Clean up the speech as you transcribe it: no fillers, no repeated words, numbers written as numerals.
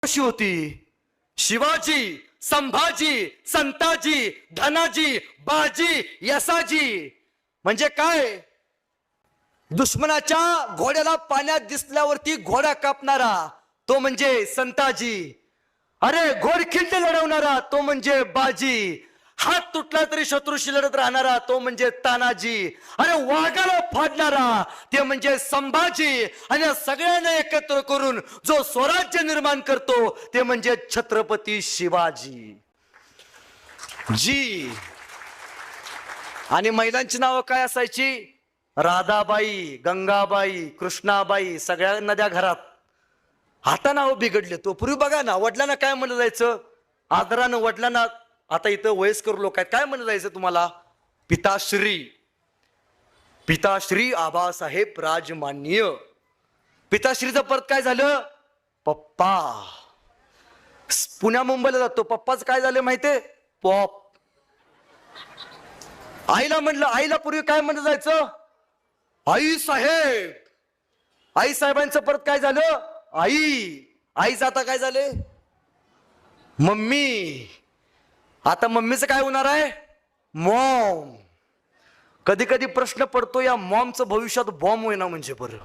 कशी होती? शिवाजी, संभाजी, संताजी, धनाजी, बाजी, यसाजी. म्हणजे काय? दुश्मनाच्या घोड्याला पाण्यात दिसल्यावरती घोडा कापणारा तो म्हणजे संताजी. अरे घोडखिंड लढवणारा तो म्हणजे बाजी. हात तुटला तरी शत्रूशी लढत राहणारा तो म्हणजे तानाजी. अरे वाघाला फाडणारा ते म्हणजे संभाजी. आणि या सगळ्यांना एकत्र करून जो स्वराज्य निर्माण करतो ते म्हणजे छत्रपती शिवाजी जी. आणि महिलांची नावं काय असायची? राधाबाई, गंगाबाई, कृष्णाबाई. सगळ्या नद्या घरात. आता नाव बिघडले. तो पूर्वी बघा ना, वडिलांना काय म्हणलं जायचं? आदरानं वडिलांना. आता इथं वयस्कर लोक आहेत, काय म्हणलं जायचं तुम्हाला? पिताश्री. पिताश्री आबासाहेब राजमान्य. पिताश्रीचं परत काय झालं? पप्पा. पुण्या मुंबईला जातो, पप्पाच काय झालं माहितीये? पॉप. आईला म्हणलं, आईला पूर्वी काय म्हणलं जायचं? आई साहेब. आई साहेबांचं परत काय झालं? आई. आईचं आता काय झाले? मम्मी. आता मम्मीचं काय होणार आहे? मॉम. कधी कधी प्रश्न पडतो, या मॉमचं भविष्यात बॉम्ब होईना म्हणजे बरं.